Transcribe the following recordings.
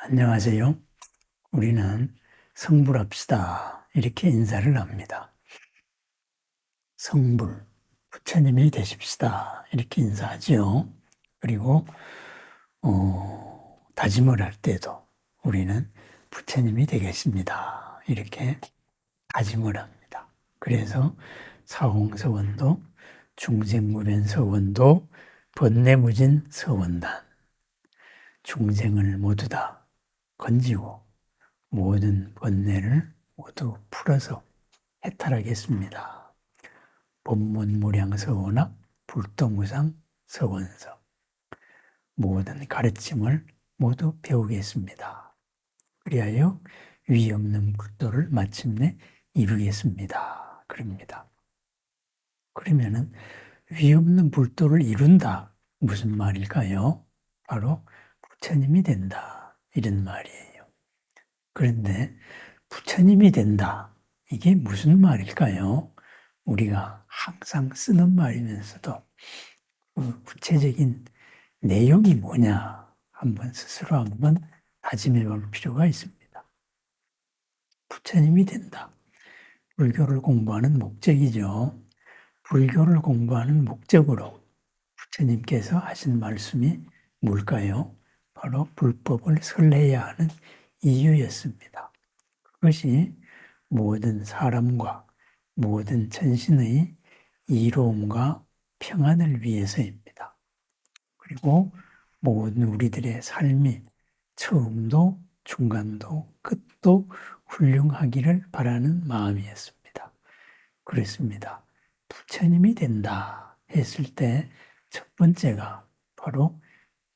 안녕하세요. 우리는 성불합시다. 이렇게 인사를 합니다. 성불, 부처님이 되십시다. 이렇게 인사하죠. 그리고 다짐을 할 때도 우리는 부처님이 되겠습니다. 이렇게 다짐을 합니다. 그래서 사홍서원도, 중생무변서원도, 번뇌무진서원단, 중생을 모두 다 건지고 모든 번뇌를 모두 풀어서 해탈하겠습니다. 법문무량서원학 불도무상 서원서 모든 가르침을 모두 배우겠습니다. 그리하여 위 없는 불도를 마침내 이루겠습니다. 그럽니다. 그러면은 위 없는 불도를 이룬다. 무슨 말일까요? 바로 부처님이 된다. 이런 말이에요. 그런데 부처님이 된다. 이게 무슨 말일까요? 우리가 항상 쓰는 말이면서도 그 구체적인 내용이 뭐냐 한번 스스로 한번 다짐해 볼 필요가 있습니다. 부처님이 된다. 불교를 공부하는 목적이죠. 불교를 공부하는 목적으로 부처님께서 하신 말씀이 뭘까요? 바로 불법을 설해야 하는 이유였습니다. 그것이 모든 사람과 모든 천신의 이로움과 평안을 위해서입니다. 그리고 모든 우리들의 삶이 처음도 중간도 끝도 훌륭하기를 바라는 마음이었습니다. 그렇습니다. 부처님이 된다 했을 때 첫 번째가 바로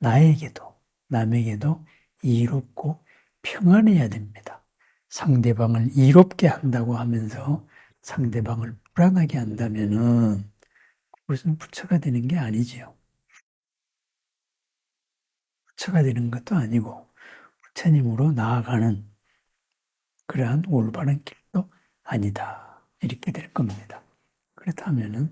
나에게도 남에게도 이롭고 평안해야 됩니다. 상대방을 이롭게 한다고 하면서 상대방을 불안하게 한다면은 그것은 부처가 되는 게 아니지요. 부처가 되는 것도 아니고 부처님으로 나아가는 그러한 올바른 길도 아니다. 이렇게 될 겁니다. 그렇다면은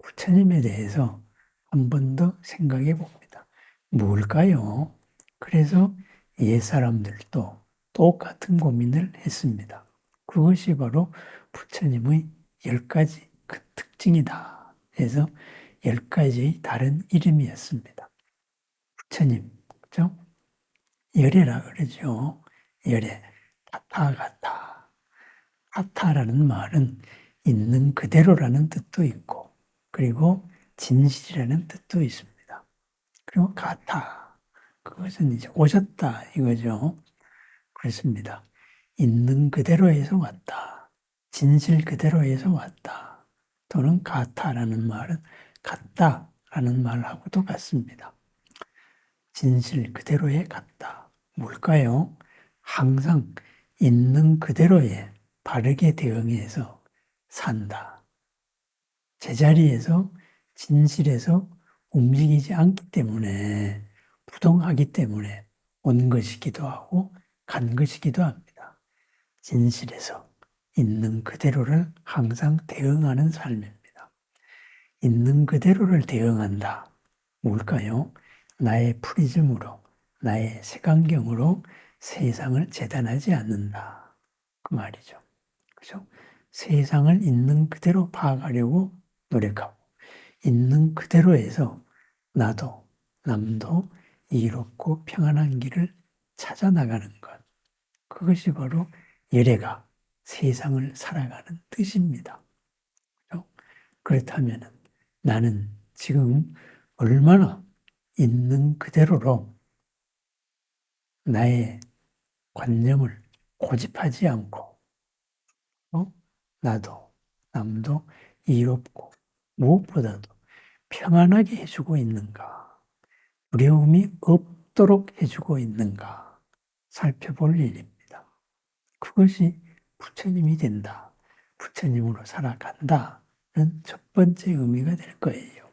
부처님에 대해서 한 번 더 생각해 봅니다. 뭘까요? 그래서 옛사람들도 똑같은 고민을 했습니다. 그것이 바로 부처님의 10가지 그 특징이다. 해서 10가지의 다른 이름이었습니다. 부처님, 그죠? 열애라 그러죠. 열애, 타타가타. 타타라는 말은 있는 그대로라는 뜻도 있고, 그리고 진실이라는 뜻도 있습니다. 그리고 가타, 그것은 이제 오셨다 이거죠. 그렇습니다. 있는 그대로에서 왔다. 진실 그대로에서 왔다. 또는 가타라는 말은 같다라는 말하고도 같습니다. 진실 그대로에 갔다. 뭘까요? 항상 있는 그대로에 바르게 대응해서 산다. 제자리에서 진실에서 움직이지 않기 때문에 부동하기 때문에 온 것이기도 하고 간 것이기도 합니다. 진실에서 있는 그대로를 항상 대응하는 삶입니다. 있는 그대로를 대응한다. 뭘까요? 나의 프리즘으로, 나의 색안경으로 세상을 재단하지 않는다. 그 말이죠. 그죠? 세상을 있는 그대로 파악하려고 노력하고, 있는 그대로에서 나도, 남도 이롭고 평안한 길을 찾아 나가는 것. 그것이 바로 열애가 세상을 살아가는 뜻입니다. 그죠? 그렇다면 나는 지금 얼마나 있는 그대로로 나의 관념을 고집하지 않고 나도 남도 이롭고 무엇보다도 평안하게 해주고 있는가, 두려움이 없도록 해주고 있는가 살펴볼 일입니다. 그것이 부처님이 된다, 부처님으로 살아간다는 첫 번째 의미가 될 거예요.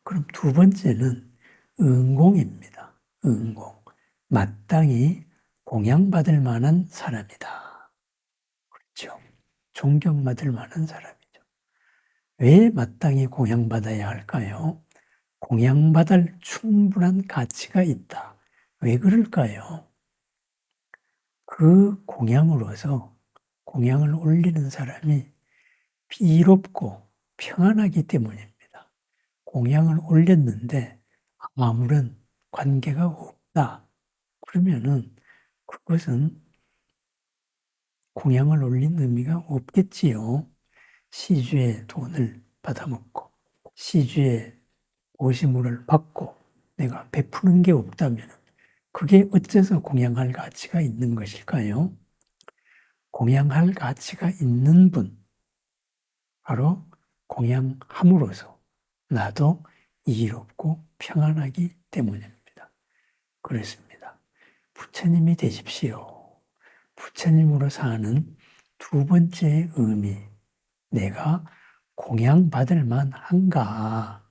그럼 두 번째는 응공입니다. 응공. 마땅히 공양받을 만한 사람이다. 그렇죠. 존경받을 만한 사람이죠. 왜 마땅히 공양받아야 할까요? 공양받을 충분한 가치가 있다. 왜 그럴까요? 그 공양으로서 공양을 올리는 사람이 비롭고 평안하기 때문입니다. 공양을 올렸는데 아무런 관계가 없다. 그러면은 그것은 공양을 올린 의미가 없겠지요. 시주의 돈을 받아먹고 시주의 오시물을 받고 내가 베푸는 게 없다면 그게 어째서 공양할 가치가 있는 것일까요? 공양할 가치가 있는 분, 바로 공양함으로써 나도 이롭고 평안하기 때문입니다. 그렇습니다. 부처님이 되십시오. 부처님으로 사는 두 번째 의미, 내가 공양받을 만한가?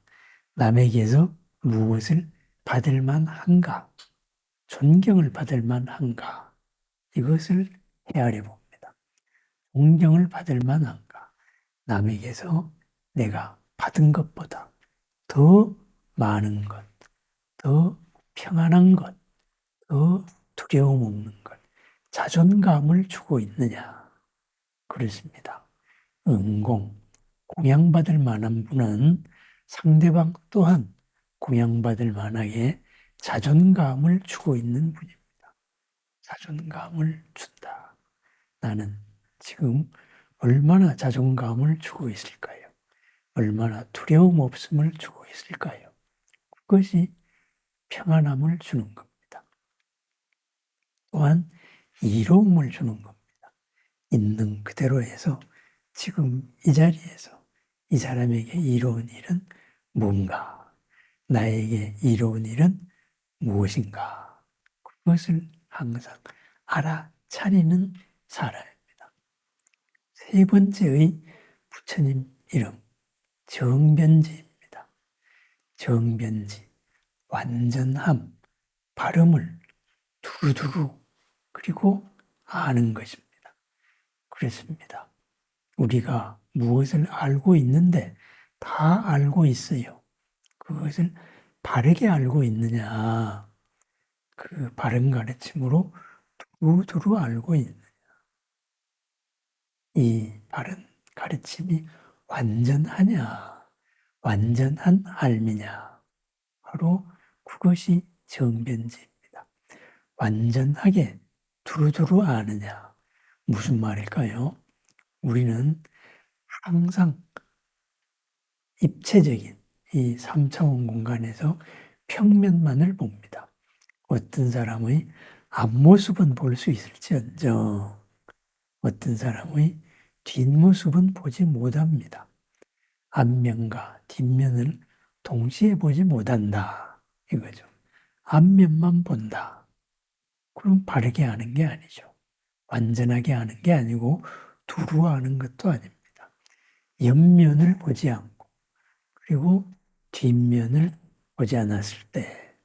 남에게서 무엇을 받을 만한가? 존경을 받을 만한가? 이것을 헤아려 봅니다. 존경을 받을 만한가? 남에게서 내가 받은 것보다 더 많은 것, 더 평안한 것, 더 두려움 없는 것, 자존감을 주고 있느냐? 그렇습니다. 응공, 공양받을 만한 분은 상대방 또한 공양받을 만하게 자존감을 주고 있는 분입니다. 자존감을 준다. 나는 지금 얼마나 자존감을 주고 있을까요? 얼마나 두려움 없음을 주고 있을까요? 그것이 평안함을 주는 겁니다. 또한 이로움을 주는 겁니다. 있는 그대로에서 지금 이 자리에서 이 사람에게 이로운 일은 뭔가, 나에게 이로운 일은 무엇인가, 그것을 항상 알아차리는 사람입니다. 세 번째의 부처님 이름, 정변지입니다. 정변지, 완전함, 발음을 두루두루 그리고 아는 것입니다. 그렇습니다. 우리가 무엇을 알고 있는데 다 알고 있어요. 그것을 바르게 알고 있느냐, 그 바른 가르침으로 두루두루 알고 있느냐, 이 바른 가르침이 완전하냐, 완전한 알미냐, 바로 그것이 정변지입니다. 완전하게 두루두루 아느냐, 무슨 말일까요? 우리는 항상 입체적인 이 3차원 공간에서 평면만을 봅니다. 어떤 사람의 앞모습은 볼 수 있을지언정 어떤 사람의 뒷모습은 보지 못합니다. 앞면과 뒷면을 동시에 보지 못한다. 이거죠. 앞면만 본다. 그럼 바르게 아는 게 아니죠. 완전하게 아는 게 아니고 두루 아는 것도 아닙니다. 옆면을 보지 않고 그리고 뒷면을 보지 않았을 때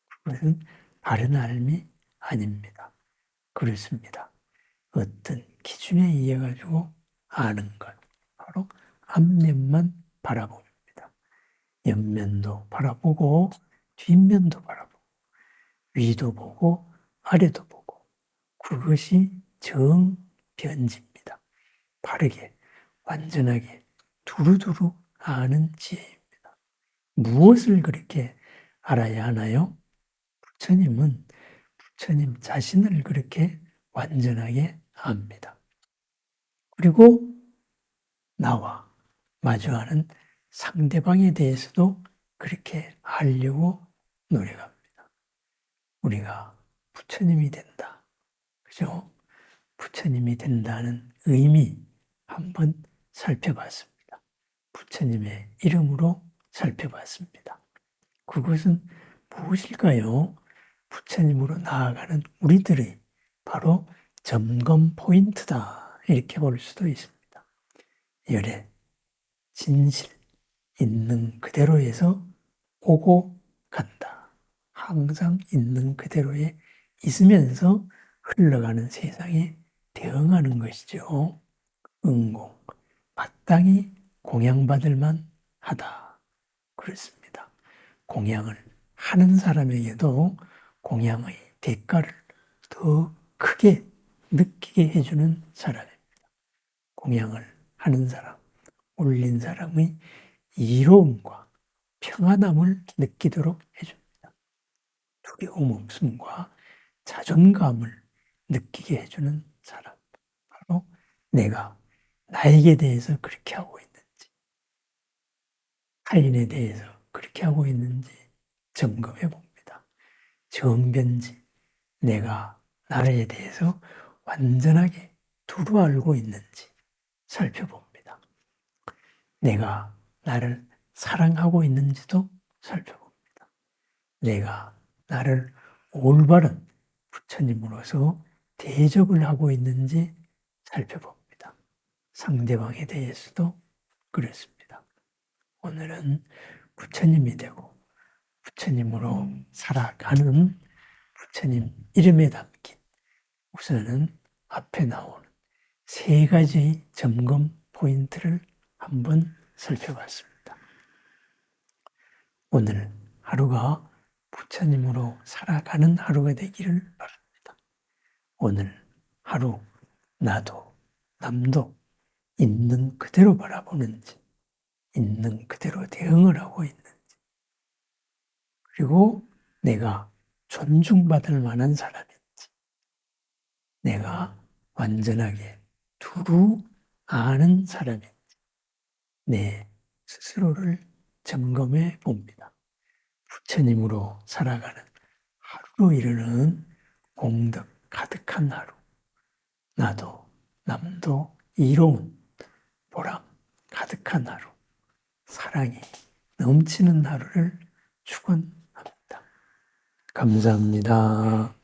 그것은 바른 알미 아닙니다. 그렇습니다. 어떤 기준에 의해 가지고 아는 것, 바로 앞면만 바라봅니다. 옆면도 바라보고 뒷면도 바라보고 위도 보고 아래도 보고 그것이 정변지입니다. 바르게 완전하게 두루두루 아는 지혜입니다. 무엇을 그렇게 알아야 하나요? 부처님 자신을 그렇게 완전하게 압니다. 그리고 나와 마주하는 상대방에 대해서도 그렇게 알려고 노력합니다. 우리가 부처님이 된다. 그죠? 부처님이 된다는 의미 한번 살펴봤습니다. 부처님의 이름으로 살펴봤습니다. 그것은 무엇일까요? 부처님으로 나아가는 우리들의 바로 점검 포인트다. 이렇게 볼 수도 있습니다. 열애, 진실, 있는 그대로에서 오고 간다. 항상 있는 그대로에 있으면서 흘러가는 세상에 대응하는 것이죠. 응공, 마땅히 공양받을 만하다. 그렇습니다. 공양을 하는 사람에게도 공양의 대가를 더 크게 느끼게 해주는 사람입니다. 공양을 하는 사람, 올린 사람의 이로움과 평안함을 느끼도록 해줍니다. 두려움 없음과 자존감을 느끼게 해주는 사람. 바로 내가 나에게 대해서 그렇게 하고 있는지, 타인에 대해서 그렇게 하고 있는지 점검해 봅니다. 정변지, 내가 나에 대해서 완전하게 두루 알고 있는지 살펴봅니다. 내가 나를 사랑하고 있는지도 살펴봅니다. 내가 나를 올바른 부처님으로서 대접을 하고 있는지 살펴봅니다. 상대방에 대해서도 그렇습니다. 오늘은 부처님이 되고 부처님으로 살아가는 부처님 이름에 담긴 우선은 앞에 나오는 3가지의 점검 포인트를 한번 살펴봤습니다. 오늘 하루가 부처님으로 살아가는 하루가 되기를 바랍니다. 오늘 하루 나도 남도 있는 그대로 바라보는지, 있는 그대로 대응을 하고 있는지, 그리고 내가 존중받을 만한 사람인지, 내가 완전하게 두루 아는 사람인지 내 스스로를 점검해 봅니다. 부처님으로 살아가는 하루로 이르는 공덕 가득한 하루, 나도 남도 이로운 보람 가득한 하루, 사랑이 넘치는 하루를 축원합니다. 감사합니다.